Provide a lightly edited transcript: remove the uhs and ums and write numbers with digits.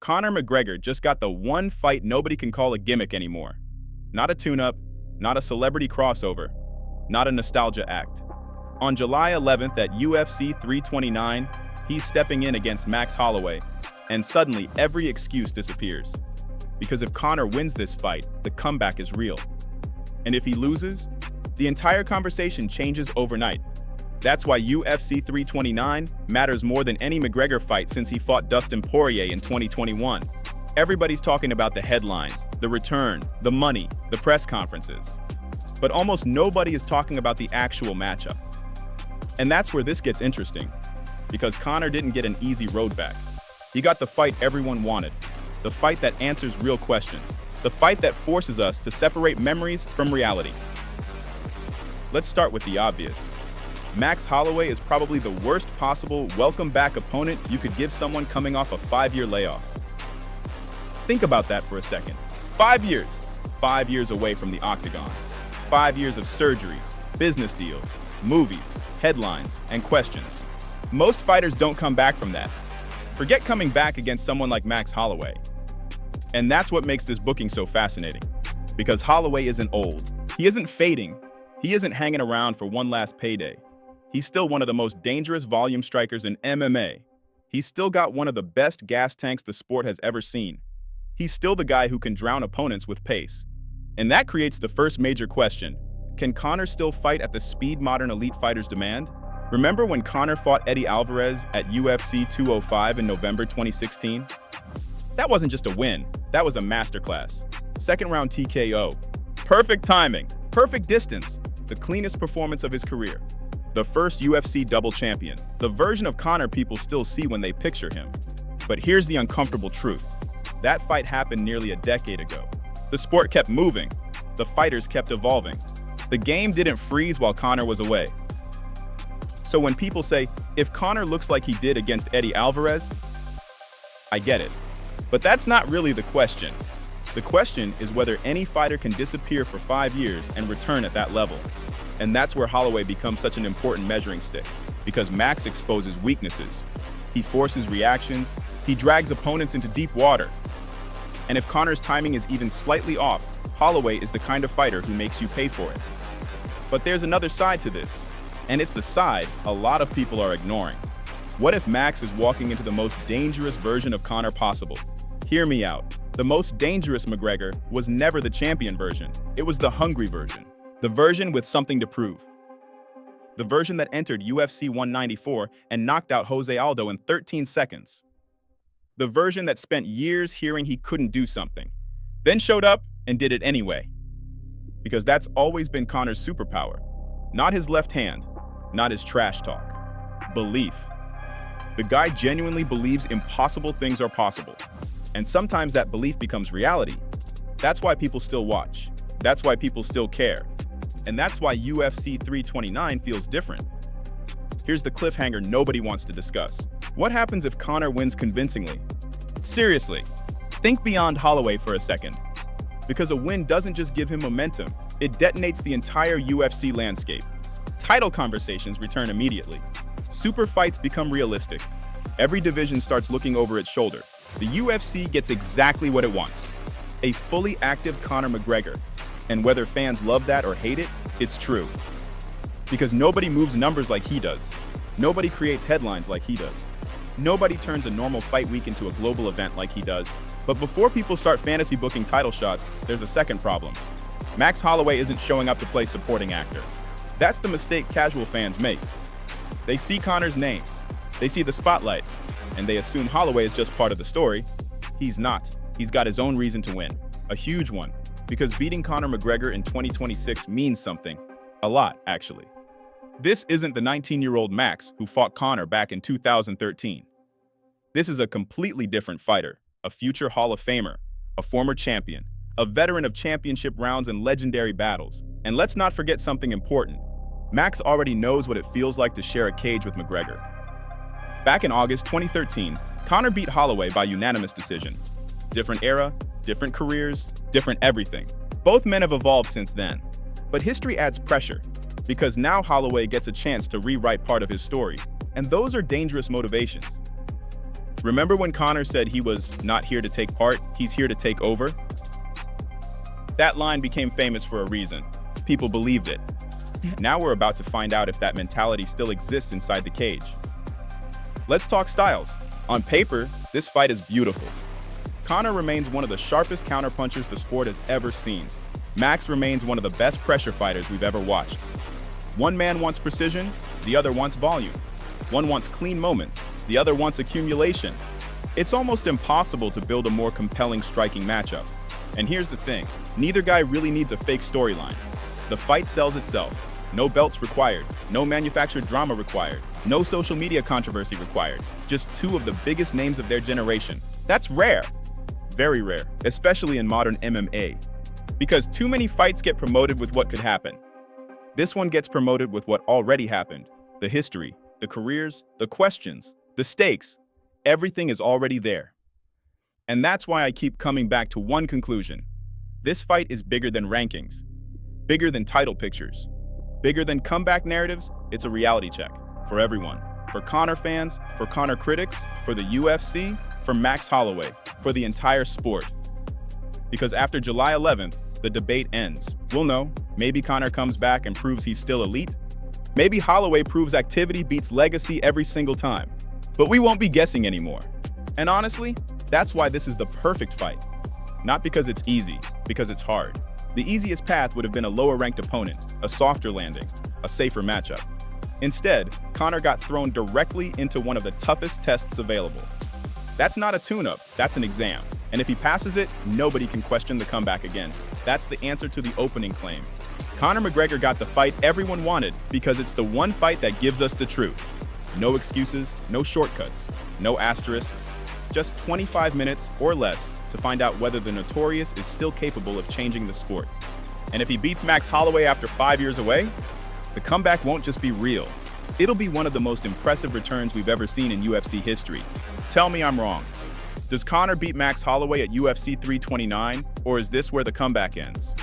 Conor McGregor just got the one fight nobody can call a gimmick anymore. Not a tune-up, not a celebrity crossover, not a nostalgia act. On July 11th at UFC 329, he's stepping in against Max Holloway, and suddenly every excuse disappears. Because if Conor wins this fight, the comeback is real. And if he loses, the entire conversation changes overnight. That's why UFC 329 matters more than any McGregor fight since he fought Dustin Poirier in 2021. Everybody's talking about the headlines, the return, the money, the press conferences. But almost nobody is talking about the actual matchup. And that's where this gets interesting, because Conor didn't get an easy road back. He got the fight everyone wanted, the fight that answers real questions, the fight that forces us to separate memories from reality. Let's start with the obvious. Max Holloway is probably the worst possible welcome-back opponent you could give someone coming off a 5-year layoff. Think about that for a second. 5 years. 5 years away from the octagon. 5 years of surgeries, business deals, movies, headlines, and questions. Most fighters don't come back from that. Forget coming back against someone like Max Holloway. And that's what makes this booking so fascinating. Because Holloway isn't old. He isn't fading. He isn't hanging around for one last payday. He's still one of the most dangerous volume strikers in MMA. He's still got one of the best gas tanks the sport has ever seen. He's still the guy who can drown opponents with pace. And that creates the first major question. Can Conor still fight at the speed modern elite fighters demand? Remember when Conor fought Eddie Alvarez at UFC 205 in November 2016? That wasn't just a win, that was a masterclass. Second round TKO. Perfect timing, perfect distance, the cleanest performance of his career. The first UFC double champion, the version of Conor people still see when they picture him. But here's the uncomfortable truth. That fight happened nearly a decade ago. The sport kept moving. The fighters kept evolving. The game didn't freeze while Conor was away. So when people say, if Conor looks like he did against Eddie Alvarez, I get it. But that's not really the question. The question is whether any fighter can disappear for 5 years and return at that level. And that's where Holloway becomes such an important measuring stick, because Max exposes weaknesses. He forces reactions, he drags opponents into deep water. And if Conor's timing is even slightly off, Holloway is the kind of fighter who makes you pay for it. But there's another side to this, and it's the side a lot of people are ignoring. What if Max is walking into the most dangerous version of Conor possible? Hear me out. The most dangerous McGregor was never the champion version. It was the hungry version. The version with something to prove. The version that entered UFC 194 and knocked out Jose Aldo in 13 seconds. The version that spent years hearing he couldn't do something, then showed up and did it anyway. Because that's always been Conor's superpower. Not his left hand, not his trash talk. Belief. The guy genuinely believes impossible things are possible. And sometimes that belief becomes reality. That's why people still watch. That's why people still care. And that's why UFC 329 feels different. Here's the cliffhanger nobody wants to discuss. What happens if Conor wins convincingly? Seriously, think beyond Holloway for a second. Because a win doesn't just give him momentum, it detonates the entire UFC landscape. Title conversations return immediately. Super fights become realistic. Every division starts looking over its shoulder. The UFC gets exactly what it wants. A fully active Conor McGregor. And whether fans love that or hate it, it's true. Because nobody moves numbers like he does. Nobody creates headlines like he does. Nobody turns a normal fight week into a global event like he does. But before people start fantasy booking title shots, there's a second problem. Max Holloway isn't showing up to play supporting actor. That's the mistake casual fans make. They see Conor's name, they see the spotlight, and they assume Holloway is just part of the story. He's not. He's got his own reason to win. A huge one. Because beating Conor McGregor in 2026 means something. A lot, actually. This isn't the 19-year-old Max who fought Conor back in 2013. This is a completely different fighter, a future Hall of Famer, a former champion, a veteran of championship rounds and legendary battles. And let's not forget something important. Max already knows what it feels like to share a cage with McGregor. Back in August 2013, Conor beat Holloway by unanimous decision. Different era, different careers, different everything. Both men have evolved since then. But history adds pressure, because now Holloway gets a chance to rewrite part of his story, and those are dangerous motivations. Remember when Conor said he was not here to take part, he's here to take over? That line became famous for a reason. People believed it. Now we're about to find out if that mentality still exists inside the cage. Let's talk styles. On paper, this fight is beautiful. Conor remains one of the sharpest counterpunchers the sport has ever seen. Max remains one of the best pressure fighters we've ever watched. One man wants precision, the other wants volume. One wants clean moments, the other wants accumulation. It's almost impossible to build a more compelling striking matchup. And here's the thing, neither guy really needs a fake storyline. The fight sells itself. No belts required, no manufactured drama required, no social media controversy required. Just two of the biggest names of their generation. That's rare. Very rare, especially in modern MMA. Because too many fights get promoted with what could happen. This one gets promoted with what already happened. The history, the careers, the questions, the stakes. Everything is already there. And that's why I keep coming back to one conclusion. This fight is bigger than rankings, bigger than title pictures, bigger than comeback narratives. It's a reality check for everyone. For Conor fans, for Conor critics, for the UFC, for Max Holloway, for the entire sport. Because after July 11th, the debate ends. We'll know. Maybe Conor comes back and proves he's still elite. Maybe Holloway proves activity beats legacy every single time. But we won't be guessing anymore. And honestly, that's why this is the perfect fight. Not because it's easy, because it's hard. The easiest path would have been a lower-ranked opponent, a softer landing, a safer matchup. Instead, Conor got thrown directly into one of the toughest tests available. That's not a tune-up, that's an exam. And if he passes it, nobody can question the comeback again. That's the answer to the opening claim. Conor McGregor got the fight everyone wanted because it's the one fight that gives us the truth. No excuses, no shortcuts, no asterisks. Just 25 minutes or less to find out whether the Notorious is still capable of changing the sport. And if he beats Max Holloway after 5 years away, the comeback won't just be real. It'll be one of the most impressive returns we've ever seen in UFC history. Tell me I'm wrong. Does Conor beat Max Holloway at UFC 329, or is this where the comeback ends?